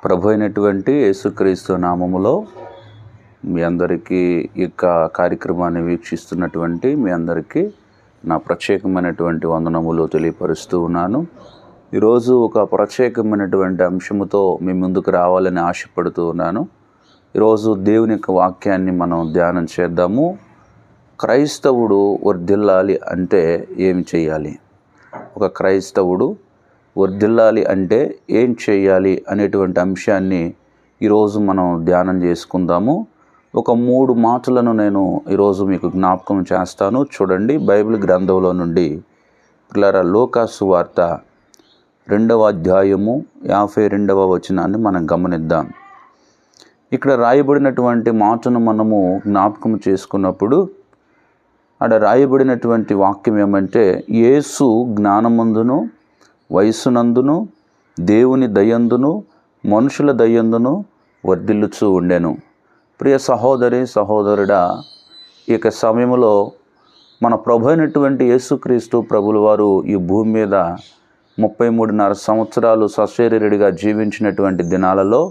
ప్రభు అయినటువంటి యేసుక్రీస్తు నామములో మీ అందరికీ ఈ కార్యక్రమాన్ని వీక్షిస్తున్నటువంటి మీ అందరికీ నా ప్రత్యేకమైనటువంటి వందనములు తెలియపరుస్తూ ఉన్నాను. ఈరోజు ఒక ప్రత్యేకమైనటువంటి అంశముతో మీ ముందుకు రావాలని ఆశపడుతూ ఉన్నాను. ఈరోజు దేవుని యొక్క వాక్యాన్ని మనం ధ్యానం చేద్దాము. క్రైస్తవుడు వర్ధిల్లాలి అంటే ఏమి చేయాలి? ఒక క్రైస్తవుడు వర్ధిల్లాలి అంటే ఏం చేయాలి అనేటువంటి అంశాన్ని ఈరోజు మనం ధ్యానం చేసుకుందాము. ఒక 3 మాటలను నేను ఈరోజు మీకు జ్ఞాపకం చేస్తాను. చూడండి, బైబిల్ గ్రంథంలో నుండి లూకా సువార్త 2వ అధ్యాయము 52వ వచనాన్ని మనం గమనిద్దాం. ఇక్కడ రాయబడినటువంటి మాటను మనము జ్ఞాపకం చేసుకున్నప్పుడు అక్కడ రాయబడినటువంటి వాక్యం ఏమంటే, యేసు జ్ఞానమందును వయస్సునందును దేవుని దయందును మనుషుల దయందును వర్ధిల్లుచూ ఉండెను. ప్రియ సహోదరి సహోదరుడా, ఈ యొక్క సమయంలో మన ప్రభు అయినటువంటి యేసుక్రీస్తు ప్రభుల వారు ఈ భూమి మీద 33.5 సంవత్సరాలు సశరీరుడిగా జీవించినటువంటి దినాలలో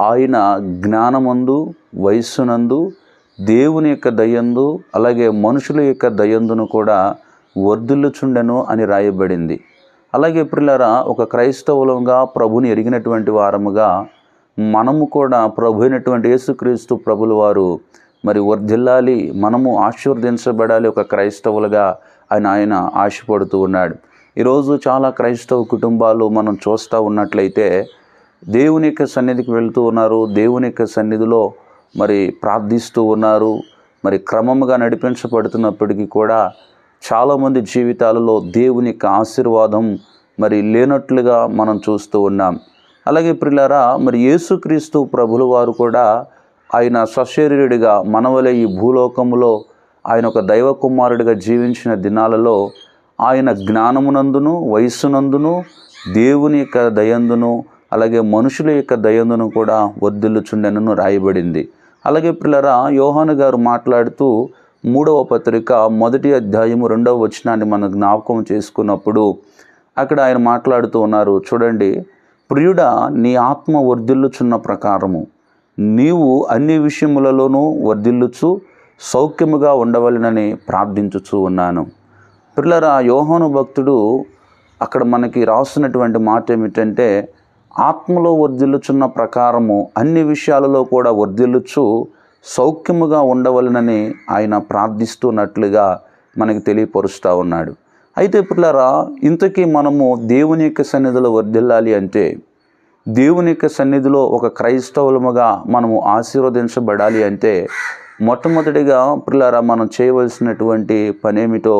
ఆయన జ్ఞానమందు వయస్సునందు దేవుని యొక్క దయందు అలాగే మనుషుల యొక్క దయందును కూడా వర్ధిల్లుచుండెను అని రాయబడింది. అలాగే ప్రియులారా, ఒక క్రైస్తవులంగా ప్రభుని ఎరిగినటువంటి వారముగా మనము కూడా ప్రభు అయినటువంటి యేసుక్రీస్తు ప్రభుల వారు మరి వర్ధిల్లాలి, మనము ఆశీర్వదించబడాలి ఒక క్రైస్తవులుగా ఆయన ఆశపడుతూ ఉన్నాడు. ఈరోజు చాలా క్రైస్తవ కుటుంబాలు మనం చూస్తూ ఉన్నట్లయితే దేవుని యొక్క సన్నిధికి వెళ్తూ ఉన్నారు, దేవుని యొక్క సన్నిధిలో మరి ప్రార్థిస్తూ ఉన్నారు, మరి క్రమముగా నడిపించబడుతున్నప్పటికీ కూడా చాలామంది జీవితాలలో దేవుని యొక్క ఆశీర్వాదం మరి లేనట్లుగా మనం చూస్తూ ఉన్నాం. అలాగే ప్రియులారా, మరి యేసుక్రీస్తు ప్రభుల వారు కూడా ఆయన సశరీరుడిగా మనవలే ఈ భూలోకములో ఆయన ఒక దైవ కుమారుడిగా జీవించిన దినాలలో ఆయన జ్ఞానమునందును వయస్సునందును దేవుని యొక్క దయందును అలాగే మనుషుల యొక్క దయందును కూడా వర్ధిల్లుచుండెనని రాయబడింది. అలాగే ప్రియులారా, యోహాను గారు మాట్లాడుతూ 3వ పత్రిక 1వ అధ్యాయము 2వ వచనాన్ని మనం జ్ఞాపకం చేసుకున్నప్పుడు అక్కడ ఆయన మాట్లాడుతూ ఉన్నారు. చూడండి, ప్రియుడా, నీ ఆత్మ వర్ధిల్లుచున్న ప్రకారము నీవు అన్ని విషయములలోనూ వర్ధిల్లుచు సౌఖ్యముగా ఉండవలెనని ప్రార్థించుచూ ఉన్నాను. ప్రియులారా, యోహాను భక్తుడు అక్కడ మనకి రాస్తున్నటువంటి మాట ఏమిటంటే, ఆత్మలో వర్ధిల్లుచున్న ప్రకారము అన్ని విషయాలలో కూడా వర్ధిల్లుచు సౌఖ్యముగా ఉండవలనని ఆయన ప్రార్థిస్తున్నట్లుగా మనకి తెలియపరుస్తూ ఉన్నాడు. అయితే పిల్లరా, ఇంతకీ మనము దేవుని యొక్క సన్నిధిలో వర్ధిల్లాలి అంటే, దేవుని యొక్క సన్నిధిలో ఒక క్రైస్తవులముగా మనము ఆశీర్వదించబడాలి అంటే మొట్టమొదటిగా పిల్లరా మనం చేయవలసినటువంటి పనేమిటో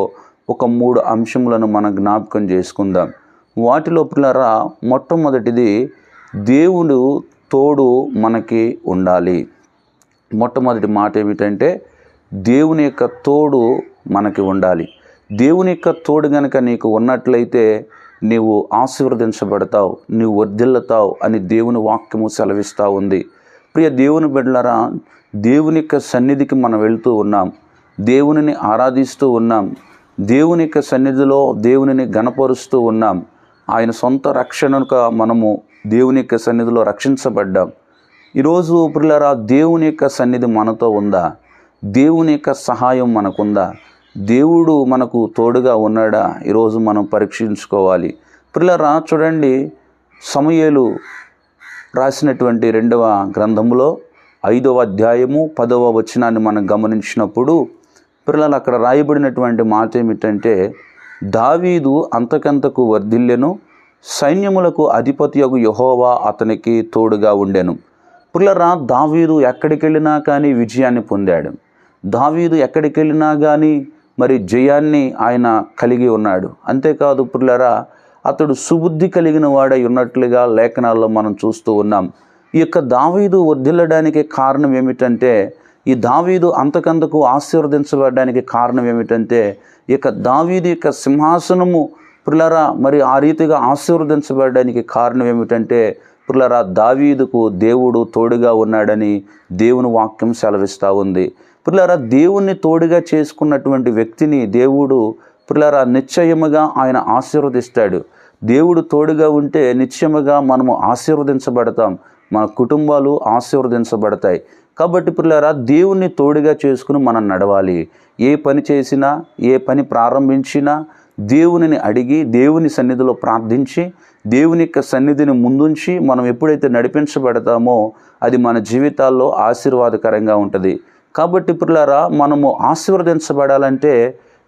ఒక 3 అంశములను మనం జ్ఞాపకం చేసుకుందాం. వాటిలో పిల్లరా మొట్టమొదటిది, దేవుడు తోడు మనకి ఉండాలి. మొట్టమొదటి మాట ఏమిటంటే, దేవుని యొక్క తోడు మనకి ఉండాలి. దేవుని యొక్క తోడు కనుక నీకు ఉన్నట్లయితే నీవు ఆశీర్వదించబడతావు, నీవు వర్ధిల్లుతావు అని దేవుని వాక్యము సెలవిస్తూ ఉంది. ప్రియ దేవుని బిడ్డలారా, దేవుని యొక్క సన్నిధికి మనం వెళ్తూ ఉన్నాం, దేవునిని ఆరాధిస్తూ ఉన్నాం, దేవుని యొక్క సన్నిధిలో దేవునిని గణపరుస్తూ ఉన్నాం. ఆయన సొంత రక్షణగా మనము దేవుని యొక్క సన్నిధిలో రక్షించబడ్డాం. ఈరోజు ప్రియులారా, దేవుని యొక్క సన్నిధి మనతో ఉందా? దేవుని యొక్క సహాయం మనకుందా? దేవుడు మనకు తోడుగా ఉన్నాడా? ఈరోజు మనం పరీక్షించుకోవాలి. ప్రియులారా, చూడండి, సమూయేలు రాసినటువంటి 2వ గ్రంథములో 5వ అధ్యాయము 10వ వచనాన్ని మనం గమనించినప్పుడు ప్రియులారా, అక్కడ రాయబడినటువంటి మాట ఏమిటంటే, దావీదు అంతకంతకు వర్ధిల్లెను, సైన్యములకు అధిపతియగు యెహోవా అతనికి తోడుగా ఉండెను. ప్రియులారా, దావీదు ఎక్కడికి వెళ్ళినా కానీ విజయాన్ని పొందాడు. దావీదు ఎక్కడికి వెళ్ళినా కానీ మరి జయాన్ని ఆయన కలిగి ఉన్నాడు. అంతేకాదు ప్రియులారా, అతడు సుబుద్ధి కలిగిన వాడై ఉన్నట్లుగా లేఖనాల్లో మనం చూస్తూ ఉన్నాం. ఈ యొక్క దావీదు వర్ధిల్లడానికి కారణం ఏమిటంటే, ఈ దావీదు అంతకంతకు ఆశీర్వదించబడడానికి కారణం ఏమిటంటే, ఈ యొక్క దావీదు యొక్క సింహాసనము ప్రియులారా మరి ఆ రీతిగా ఆశీర్వదించబడడానికి కారణం ఏమిటంటే, ప్రియులారా, దావీదుకు దేవుడు తోడుగా ఉన్నాడని దేవుని వాక్యం సెలవిస్తూ ఉంది. ప్రియులారా, దేవుణ్ణి తోడుగా చేసుకున్నటువంటి వ్యక్తిని దేవుడు ప్రియులారా నిశ్చయముగా ఆయన ఆశీర్వదిస్తాడు. దేవుడు తోడుగా ఉంటే నిశ్చయముగా మనము ఆశీర్వదించబడతాం. మన కుటుంబాలు ఆశీర్వదించబడతాయి. కాబట్టి పిల్లరా, దేవుణ్ణి తోడుగా చేసుకుని మనం నడవాలి. ఏ పని చేసినా, ఏ పని ప్రారంభించినా దేవునిని అడిగి, దేవుని సన్నిధిలో ప్రార్థించి, దేవుని యొక్క సన్నిధిని ముందుంచి మనం ఎప్పుడైతే నడిపించబడతామో అది మన జీవితాల్లో ఆశీర్వాదకరంగా ఉంటుంది. కాబట్టి పిల్లరా, మనము ఆశీర్వదించబడాలంటే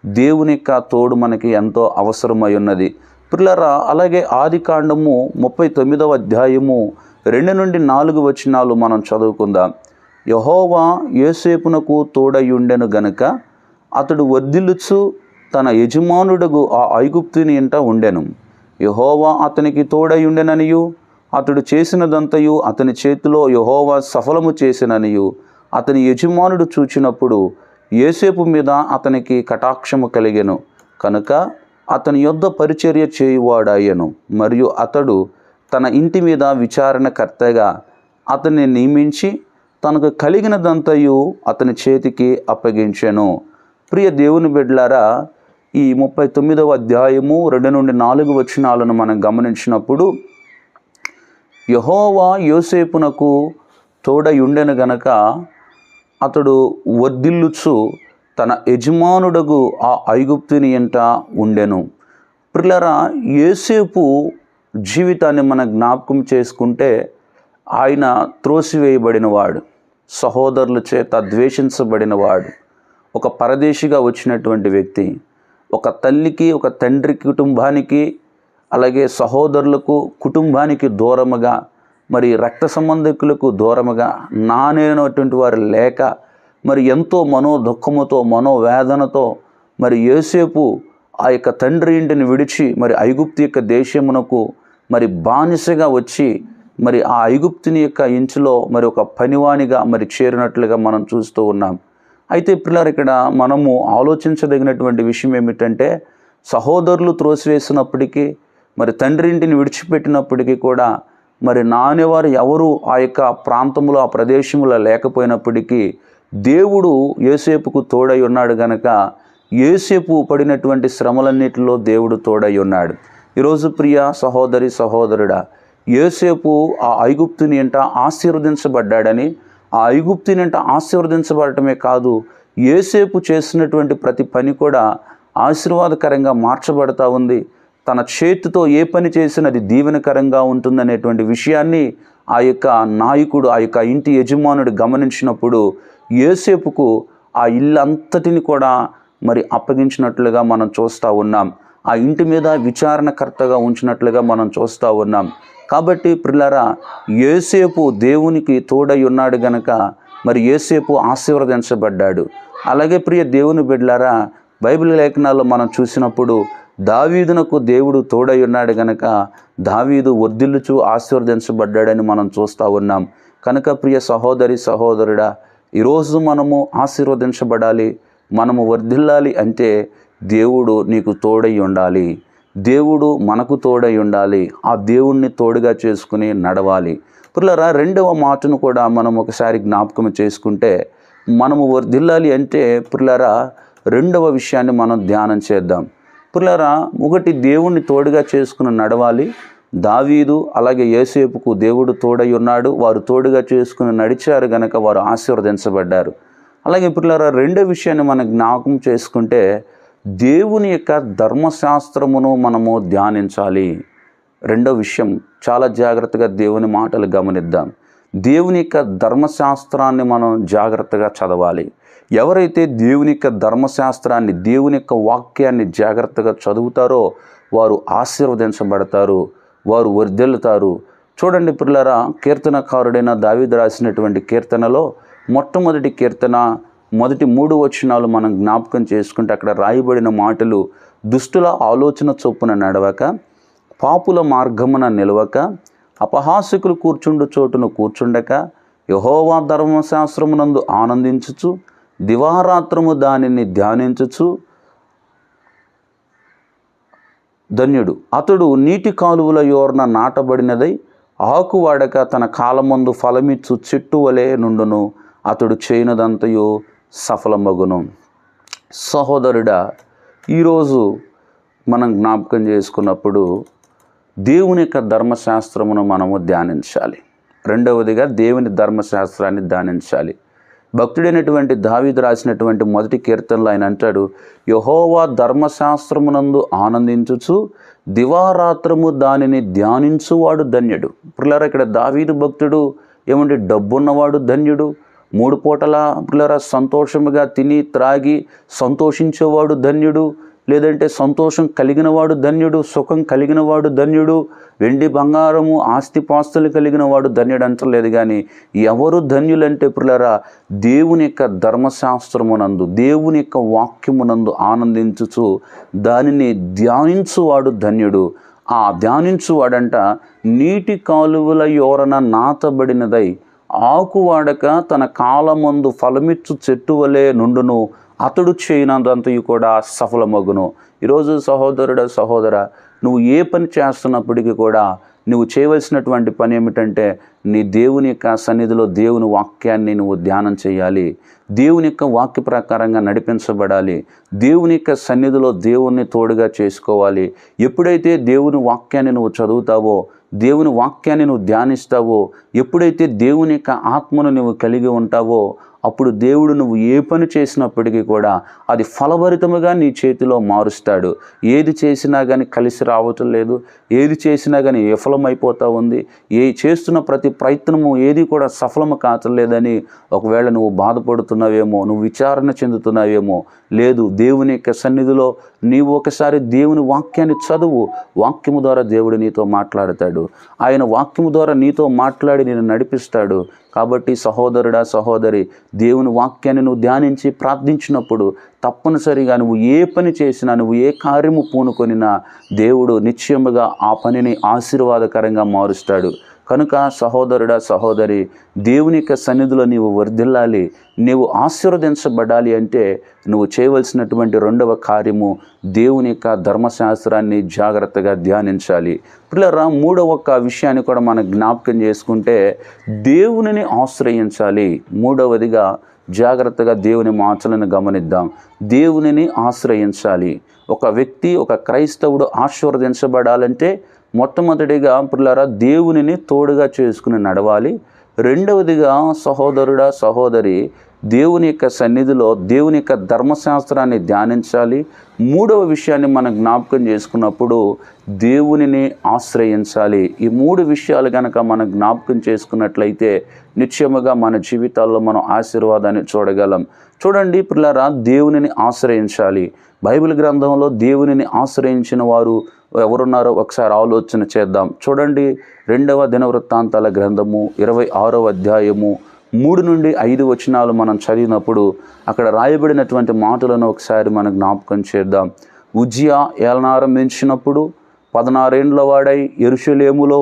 దేవుని యొక్క తోడు మనకి ఎంతో అవసరమై ఉన్నది. పిల్లరా, అలాగే ఆదికాండము 39వ అధ్యాయము 2 నుండి 4 వచనాలు మనం చదువుకుందాం. యెహోవా యోసేపునకు తోడయుండెను గనుక అతడు వర్ధిల్లుచు తన యజమానుడగు ఆ ఐగుప్తుని ఇంట ఉండెను. యెహోవా అతనికి తోడయుండెననియు అతడు చేసినదంతయు అతని చేతిలో యెహోవా సఫలము చేసిననియు అతని యజమానుడు చూచినప్పుడు యోసేపు మీద అతనికి కటాక్షము కలిగెను. కనుక అతని యొద్ద పరిచర్య చేయువాడాయెను. మరియు అతడు తన ఇంటి మీద విచారణకర్తగా అతన్ని నియమించి తనకు కలిగినదంతయు అతని చేతికి అప్పగించెను. ప్రియ దేవుని బిడ్డలారా, ఈ 39వ అధ్యాయము 2 నుండి 4 వచనాలను మనం గమనించినప్పుడు, యెహోవా యోసేపునకు తోడయుండెను గనక అతడు వర్ధిల్లుచు తన యజమానుడగు ఆ ఐగుప్తుని ఇంట ఉండెను. పిల్లరా, యోసేపు జీవితాన్ని మనం జ్ఞాపకం చేసుకుంటే ఆయన త్రోసివేయబడినవాడు, సహోదరుల చేత ద్వేషించబడినవాడు, ఒక పరదేశిగా వచ్చినటువంటి వ్యక్తి, ఒక తల్లికి ఒక తండ్రి కుటుంబానికి అలాగే సహోదరులకు కుటుంబానికి దూరముగా, మరి రక్త సంబంధికులకు దూరముగా, నానేనటువంటి వారు లేక మరి ఎంతో మనోదుఖముతో మనోవేదనతో మరి యోసేపు ఆ యొక్క తండ్రి ఇంటిని విడిచి మరి ఐగుప్తు యొక్క దేశమునకు మరి బానిసగా వచ్చి మరి ఆ ఐగుప్తుని యొక్క ఇంచులో మరి ఒక పనివానిగా మరి చేరినట్లుగా మనం చూస్తూ ఉన్నాం. అయితే పిల్లలు, ఇక్కడ మనము ఆలోచించదగినటువంటి విషయం ఏమిటంటే, సహోదరులు త్రోసివేసినప్పటికీ మరి తండ్రి ఇంటిని విడిచిపెట్టినప్పటికీ కూడా మరి నానేవారు ఎవరు ఆ యొక్క ప్రాంతంలో ఆ ప్రదేశంలో లేకపోయినప్పటికీ దేవుడు యోసేపుకు తోడై ఉన్నాడు గనక యోసేపు పడినటువంటి శ్రమలన్నిటిలో దేవుడు తోడై ఉన్నాడు. ఈరోజు ప్రియ సహోదరి సహోదరుడా, యోసేపు ఆ ఐగుప్తుని ఇంట ఆశీర్వదించబడ్డాడని, ఆ ఐగుప్తుని ఇంట ఆశీర్వదించబడటమే కాదు, యోసేపు చేసినటువంటి ప్రతి పని కూడా ఆశీర్వాదకరంగా మార్చబడతా ఉంది. తన చేతితో ఏ పని చేసినా అది దీవెనకరంగా ఉంటుందనేటువంటి విషయాన్ని ఆ యొక్క నాయకుడు, ఆ యొక్క ఇంటి యజమానుడు గమనించినప్పుడు యోసేపుకు ఆ ఇల్లంతటిని కూడా మరి అప్పగించినట్లుగా మనం చూస్తూ ఉన్నాం. ఆ ఇంటి మీద విచారణకర్తగా ఉంచినట్లుగా మనం చూస్తూ ఉన్నాం. కాబట్టి ప్రియులారా, యోసేపు దేవునికి తోడై ఉన్నాడు గనక మరి యోసేపు ఆశీర్వదించబడ్డాడు. అలాగే ప్రియ దేవుని బిడ్డలారా, బైబిల్ లేఖనాల్లో మనం చూసినప్పుడు దావీదునకు దేవుడు తోడై ఉన్నాడు గనక దావీదు వర్ధిల్లుచు ఆశీర్వదించబడ్డాడని మనం చూస్తూ ఉన్నాం. కనుక ప్రియ సహోదరి సహోదరుడా, ఈరోజు మనము ఆశీర్వదించబడాలి, మనము వర్ధిల్లాలి అంటే దేవుడు నీకు తోడై ఉండాలి, దేవుడు మనకు తోడై ఉండాలి. ఆ దేవుణ్ణి తోడుగా చేసుకుని నడవాలి. పిల్లరా, రెండవ మాటను కూడా మనం ఒకసారి జ్ఞాపకం చేసుకుంటే, మనము వర్ధిల్లాలి అంటే పిల్లరా రెండవ విషయాన్ని మనం ధ్యానం చేద్దాం. పిల్లరా, ఒకటి దేవుణ్ణి తోడుగా చేసుకుని నడవాలి. దావీదు అలాగే యోసేపుకు దేవుడు తోడై ఉన్నాడు. వారు తోడుగా చేసుకుని నడిచారు గనక వారు ఆశీర్వదించబడ్డారు. అలాగే పిల్లరా, రెండో విషయాన్ని మనం జ్ఞాపకం చేసుకుంటే, దేవుని యొక్క ధర్మశాస్త్రమును మనము ధ్యానించాలి. రెండో విషయం, చాలా జాగ్రత్తగా దేవుని మాటలు గమనిద్దాం. దేవుని యొక్క ధర్మశాస్త్రాన్ని మనం జాగ్రత్తగా చదవాలి. ఎవరైతే దేవుని యొక్క ధర్మశాస్త్రాన్ని, దేవుని యొక్క వాక్యాన్ని జాగ్రత్తగా చదువుతారో వారు ఆశీర్వదించబడతారు, వారు వర్ధిల్లుతారు. చూడండి పిల్లరా, కీర్తనకారుడైన దావీదు రాసినటువంటి కీర్తనలో మొట్టమొదటి కీర్తన మొదటి 3 వచనాలు మనం జ్ఞాపకం చేసుకుంటే అక్కడ రాయబడిన మాటలు, దుష్టుల ఆలోచన చొప్పున నడవక, పాపుల మార్గమున నిలవక, అపహాసకులు కూర్చుండు చోటును కూర్చుండక, యెహోవా ధర్మశాస్త్రమునందు ఆనందించుచు దివారాత్రము దానిని ధ్యానించుచు ధన్యుడు. అతడు నీటి కాలువల యోర్న నాటబడినదై ఆకు వాడక తన కాలమందు ఫలమిచ్చు చెట్టు వలె నుండును. అతడు చేయనదంతయు సఫలమగును. సహోదరుడా, ఈరోజు మనం జ్ఞాపకం చేసుకున్నప్పుడు దేవుని యొక్క ధర్మశాస్త్రమును మనము ధ్యానించాలి. రెండవదిగా దేవుని ధర్మశాస్త్రాన్ని ధ్యానించాలి. భక్తుడైనటువంటి దావీదు రాసినటువంటి మొదటి కీర్తనలో ఆయన అంటాడు, యెహోవా ధర్మశాస్త్రమునందు ఆనందించుచు దివారాత్రము దానిని ధ్యానించువాడు ధన్యుడు. పిల్లరా, ఇక్కడ దావీదు భక్తుడు ఏమంటే డబ్బున్నవాడు ధన్యుడు, 3 పూటల పిల్లరా సంతోషముగా తిని త్రాగి సంతోషించేవాడు ధన్యుడు, లేదంటే సంతోషం కలిగినవాడు ధన్యుడు, సుఖం కలిగినవాడు ధన్యుడు, వెండి బంగారము ఆస్తిపాస్తులు కలిగిన వాడు ధన్యుడు అంటలేదు. కానీ ఎవరు ధన్యులంటే పిల్లరా, దేవుని యొక్క ధర్మశాస్త్రమునందు దేవుని యొక్క వాక్యమునందు ఆనందించుచు దానిని ధ్యానించువాడు ధన్యుడు. ఆ ధ్యానించువాడంట నీటి కాలువల యోరన నాతబడినదై ఆకువాడక తన కాలమందు ఫలమిచ్చు చెట్టు వలె నుండును, అతడు చేయనంతంతయు కూడా సఫలమగును. ఈరోజు సహోదరుడా సహోదర, నువ్వు ఏ పని చేస్తున్నప్పటికీ కూడా నువ్వు చేయవలసినటువంటి పని ఏమిటంటే నీ దేవుని యొక్క సన్నిధిలో దేవుని వాక్యాన్ని నువ్వు ధ్యానం చేయాలి, దేవుని యొక్క వాక్య ప్రకారంగా నడిపించబడాలి, దేవుని యొక్క సన్నిధిలో దేవుణ్ణి తోడుగా చేసుకోవాలి. ఎప్పుడైతే దేవుని వాక్యాన్ని నువ్వు చదువుతావో, దేవుని వాక్యాన్ని నువ్వు ధ్యానిస్తావో, ఎప్పుడైతే దేవుని యొక్క ఆత్మను నువ్వు కలిగి ఉంటావో, అప్పుడు దేవుడు నువ్వు ఏ పని చేసినప్పటికీ కూడా అది ఫలభరితముగా నీ చేతిలో మారుస్తాడు. ఏది చేసినా కానీ కలిసి రావటం లేదు, ఏది చేసినా కానీ విఫలమైపోతూ ఉంది, చేస్తున్న ప్రతి ప్రయత్నము ఏది కూడా సఫలము కావట్లేదని ఒకవేళ నువ్వు బాధపడుతున్నావేమో, నువ్వు విచారణ చెందుతున్నావేమో. లేదు, దేవుని యొక్క సన్నిధిలో నీవు ఒకసారి దేవుని వాక్యాన్ని చదువు. వాక్యము ద్వారా దేవుడు నీతో మాట్లాడతాడు, ఆయన వాక్యము ద్వారా నీతో మాట్లాడి నేను నడిపిస్తాడు. కాబట్టి సహోదరుడా సహోదరి, దేవుని వాక్యాన్ని నువ్వు ధ్యానించి ప్రార్థించినప్పుడు తప్పనిసరిగా నువ్వు ఏ పని చేసినా, నువ్వు ఏ కార్యము పూనుకొనినా దేవుడు నిశ్చయముగా ఆ పనిని ఆశీర్వాదకరంగా మారుస్తాడు. కనుక సహోదరుడా సహోదరి, దేవుని యొక్క సన్నిధిలో నీవు వర్ధిల్లాలి, నీవు ఆశీర్వదించబడాలి అంటే నువ్వు చేయవలసినటువంటి రెండవ కార్యము దేవుని యొక్క ధర్మశాస్త్రాన్ని జాగ్రత్తగా ధ్యానించాలి. పిల్లరా, మూడవ విషయాన్ని కూడా మనం జ్ఞాపకం చేసుకుంటే దేవునిని ఆశ్రయించాలి. మూడవదిగా జాగ్రత్తగా దేవుని మాటలను గమనిద్దాం. దేవునిని ఆశ్రయించాలి. ఒక వ్యక్తి, ఒక క్రైస్తవుడు ఆశీర్వదించబడాలంటే మొట్టమొదటిగా పిల్లరా దేవునిని తోడుగా చేసుకుని నడవాలి. రెండవదిగా సహోదరుడా సహోదరి, దేవుని యొక్క సన్నిధిలో దేవుని యొక్క ధర్మశాస్త్రాన్ని ధ్యానించాలి. మూడవ విషయాన్ని మనం జ్ఞాపకం చేసుకున్నప్పుడు దేవునిని ఆశ్రయించాలి. ఈ 3 విషయాలు కనుక మనం జ్ఞాపకం చేసుకున్నట్లయితే నిశ్చయముగా మన జీవితాల్లో మనం ఆశీర్వాదాన్ని చూడగలం. చూడండి పిల్లరా, దేవునిని ఆశ్రయించాలి. బైబిల్ గ్రంథంలో దేవునిని ఆశ్రయించిన వారు ఎవరున్నారో ఒకసారి ఆలోచన చేద్దాం. చూడండి, 2వ దినవృత్తాంతాల గ్రంథము 26వ అధ్యాయము 3 నుండి 5 వచనాలు మనం చదివినప్పుడు అక్కడ రాయబడినటువంటి మాటలను ఒకసారి మనం జ్ఞాపకం చేద్దాం. ఉజ్జియా ఏలనారంభించినప్పుడు 16 ఏండ్ల వాడై యెరూషలేములో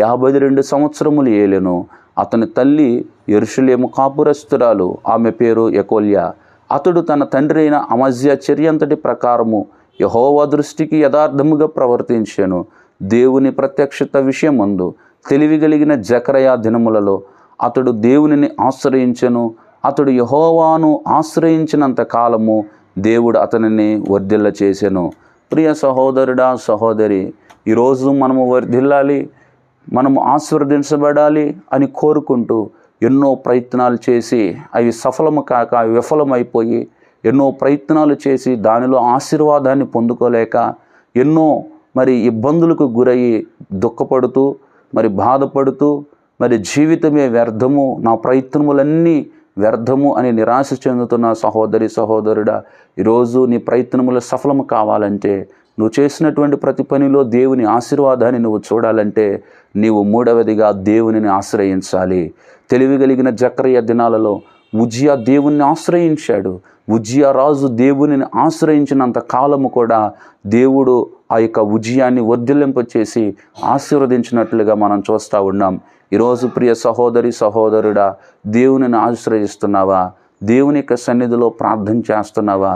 52 సంవత్సరములు ఏలెను. అతని తల్లి యెరూషలేము కాపురస్తురాలు, ఆమె పేరు యెకోల్యా. అతడు తన తండ్రి అయిన అమజ్యా చర్యంతటి ప్రకారము యెహోవా దృష్టికి యథార్థముగా ప్రవర్తించెను. దేవుని ప్రత్యక్షత విషయమందు తెలివిగలిగిన జకరయా దినములలో అతడు దేవునిని ఆశ్రయించెను. అతడు యెహోవాను ఆశ్రయించినంత కాలము దేవుడు అతనిని వర్ధిల్ల చేసెను. ప్రియ సహోదరుడా సహోదరి, ఈరోజు మనము వర్ధిల్లాలి, మనము ఆశీర్వదించబడాలి అని కోరుకుంటూ ఎన్నో ప్రయత్నాలు చేసి అవి సఫలము కాక అవి విఫలమైపోయి, ఎన్నో ప్రయత్నాలు చేసి దానిలో ఆశీర్వాదాన్ని పొందుకోలేక ఎన్నో ఇబ్బందులకు గురయ్యి దుఃఖపడుతూ బాధపడుతూ జీవితమే వ్యర్థము, నా ప్రయత్నములన్నీ వ్యర్థము అని నిరాశ చెందుతున్న సహోదరి సహోదరుడా, ఈరోజు నీ ప్రయత్నములు సఫలము కావాలంటే, నువ్వు చేసినటువంటి ప్రతి పనిలో దేవుని ఆశీర్వాదాన్ని నువ్వు చూడాలంటే నీవు మూడవదిగా దేవునిని ఆశ్రయించాలి. తెలివిగలిగిన జకరియా దినాలలో ఉజ్జియా దేవుణ్ణి ఆశ్రయించాడు. ఉజ్జియా రాజు దేవునిని ఆశ్రయించినంత కాలము కూడా దేవుడు ఆ యొక్క ఉజ్జియాన్ని వర్ధిల్లింపచేసి ఆశీర్వదించినట్లుగా మనం చూస్తూ ఉన్నాం. ఈరోజు ప్రియ సహోదరి సహోదరుడా, దేవునిని ఆశ్రయిస్తున్నావా? దేవుని యొక్క సన్నిధిలో ప్రార్థన చేస్తున్నావా?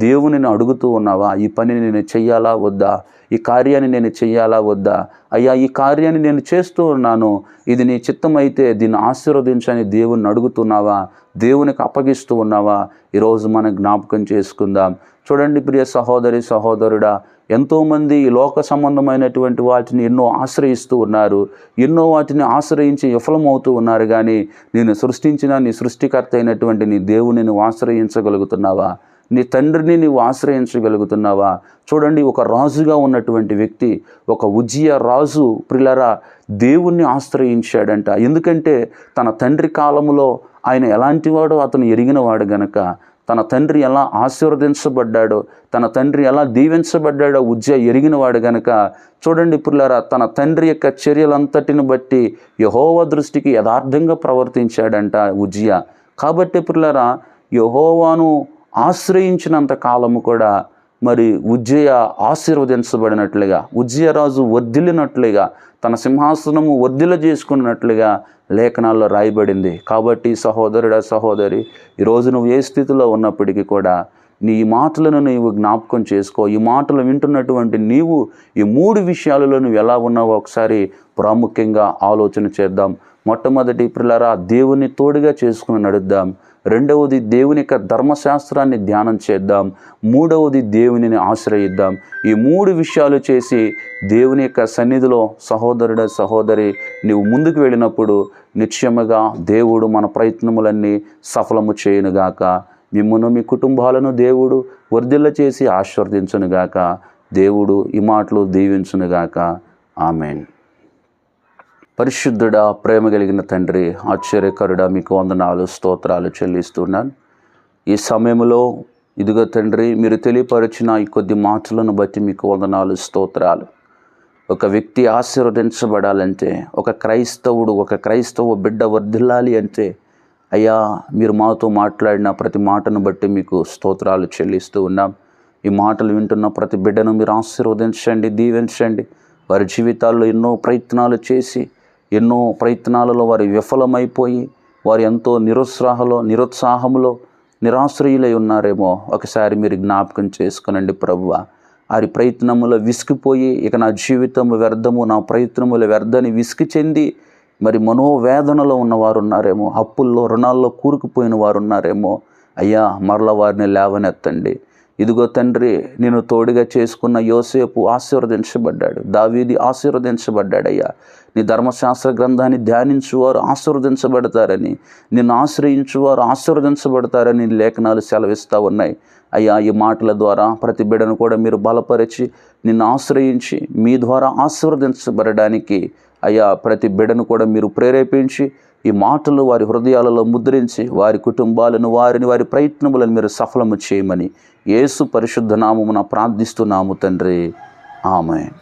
దేవునిని అడుగుతూ ఉన్నావా? ఈ పనిని నేను చెయ్యాలా వద్దా? ఈ కార్యాన్ని నేను చెయ్యాలా వద్దా, అయ్యా ఈ కార్యాన్ని నేను చేస్తూ ఉన్నాను, ఇది నీ చిత్తమైతే దీన్ని ఆశీర్వదించని దేవుణ్ణి అడుగుతున్నావా, దేవునికి అప్పగిస్తూ ఉన్నావా? ఈరోజు మనం జ్ఞాపకం చేసుకుందాం. చూడండి ప్రియ సహోదరి సహోదరుడా, ఎంతోమంది ఈ లోక సంబంధమైనటువంటి వాటిని ఎన్నో ఆశ్రయిస్తూ ఉన్నారు, ఎన్నో వాటిని ఆశ్రయించి విఫలమవుతూ ఉన్నారు. కానీ నేను సృష్టించిన నీ సృష్టికర్త అయినటువంటి నీ దేవుని నువ్వు ఆశ్రయించగలుగుతున్నావా? నీ తండ్రిని నువ్వు ఆశ్రయించగలుగుతున్నావా? చూడండి, ఒక రాజుగా ఉన్నటువంటి వ్యక్తి, ఒక ఉజ్జియా రాజు ప్రిలరా దేవుణ్ణి ఆశ్రయించాడంట. ఎందుకంటే తన తండ్రి కాలంలో ఆయన ఎలాంటివాడో అతను ఎరిగినవాడు గనక, తన తండ్రి ఎలా ఆశీర్వదించబడ్డాడో, తన తండ్రి ఎలా దీవించబడ్డాడో ఉజ్జియా ఎరిగినవాడు గనక, చూడండి ప్రియులారా, తన తండ్రి యొక్క చర్యలంతటిని బట్టి యెహోవా దృష్టికి యథార్థంగా ప్రవర్తించాడంట ఉజ్జియా. కాబట్టి ప్రియులారా, యెహోవాను ఆశ్రయించినంత కాలము కూడా మరి ఉజ్జియా ఆశీర్వదించబడినట్లుగా, ఉజ్జియా రాజు వర్ధిల్లినట్లుగా, తన సింహాసనము వర్ధిల్ల చేసుకున్నట్లుగా లేఖనాల్లో రాయబడింది. కాబట్టి సహోదరుడా సహోదరి, ఈరోజు నువ్వు ఏ స్థితిలో ఉన్నప్పటికీ కూడా నీ మాటలను నీవు జ్ఞాపకం చేసుకో. ఈ మాటలు వింటున్నటువంటి నీవు ఈ 3 విషయాలలో నువ్వు ఎలా ఉన్నావో ఒకసారి ప్రాముఖ్యంగా ఆలోచన చేద్దాం. మొట్టమొదటి ప్రియులారా, దేవుని తోడుగా చేసుకుని నడుద్దాం. రెండవది, దేవుని యొక్క ధర్మశాస్త్రాన్ని ధ్యానం చేద్దాం. మూడవది, దేవునిని ఆశ్రయిద్దాం. ఈ 3 విషయాలు చేసి దేవుని యొక్క సన్నిధిలో సహోదరుడ సహోదరి నీవు ముందుకు వెళ్ళినప్పుడు నిశ్చయముగా దేవుడు మన ప్రయత్నములన్నీ సఫలము చేయునుగాక. మిమ్మును మీ కుటుంబాలను దేవుడు వర్ధిల్ల చేసి ఆశీర్వదించునుగాక. దేవుడు ఈ మాటలు దీవించునుగాక. ఆమేన్. పరిశుద్ధుడా, ప్రేమ కలిగిన తండ్రి, ఆశ్చర్యకరుడా, మీకు వందనాలు స్తోత్రాలు చెల్లిస్తున్నాను. ఈ సమయంలో ఇదిగో తండ్రి, మీరు తెలియపరిచిన ఈ కొద్ది మాటలను బట్టి మీకు వందనాలు స్తోత్రాలు. ఒక వ్యక్తి ఆశీర్వదించబడాలంటే, ఒక క్రైస్తవ బిడ్డ వర్ధిల్లాలి అంటే, అయ్యా మీరు మాతో మాట్లాడిన ప్రతి మాటను బట్టి మీకు స్తోత్రాలు చెల్లిస్తూ ఉన్నాం. ఈ మాటలు వింటున్న ప్రతి బిడ్డను మీరు ఆశీర్వదించండి, దీవించండి. వారి జీవితాల్లో ఎన్నో ప్రయత్నాలు చేసి, ఎన్నో ప్రయత్నాలలో వారు విఫలమైపోయి, వారు ఎంతో నిరుత్సాహంలో నిరాశ్రయులై ఉన్నారేమో ఒకసారి మీరు జ్ఞాపకం చేసుకునండి ప్రభువా. వారి ప్రయత్నములో విసిగిపోయి, ఇక నా జీవితం వ్యర్థము, నా ప్రయత్నములు వ్యర్థని విసిగి చెంది మరి మనోవేదనలో ఉన్నవారు ఉన్నారేమో, అప్పుల్లో రుణాల్లో కూరుకుపోయిన వారు ఉన్నారేమో. అయ్యా మరల వారిని లేవనెత్తండి. ఇదిగో తండ్రి, నేను తోడుగా చేసుకున్న యోసేపు ఆశీర్వదించబడ్డాడు, దావీదు ఆశీర్వదించబడ్డాడయ్యా. నీ ధర్మశాస్త్ర గ్రంథాన్ని ధ్యానించువారు ఆశీర్వదించబడతారని, నిన్ను ఆశ్రయించువారు ఆశీర్వదించబడతారని లేఖనాలు సెలవిస్తూ ఉన్నాయి. అయ్యా ఈ మాటల ద్వారా ప్రతి బిడ్డను కూడా మీరు బలపరిచి, నిన్ను ఆశ్రయించి మీ ద్వారా ఆశీర్వదించబడడానికి అయ్యా ప్రతి బిడ్డను కూడా మీరు ప్రేరేపించి, ఈ మాటలు వారి హృదయాలలో ముద్రించి, వారి కుటుంబాలను వారి ప్రయత్నములను మీరు సఫలము చేయమని యేసు పరిశుద్ధ నామమున ప్రార్థిస్తున్నాము తండ్రి. ఆమేన్.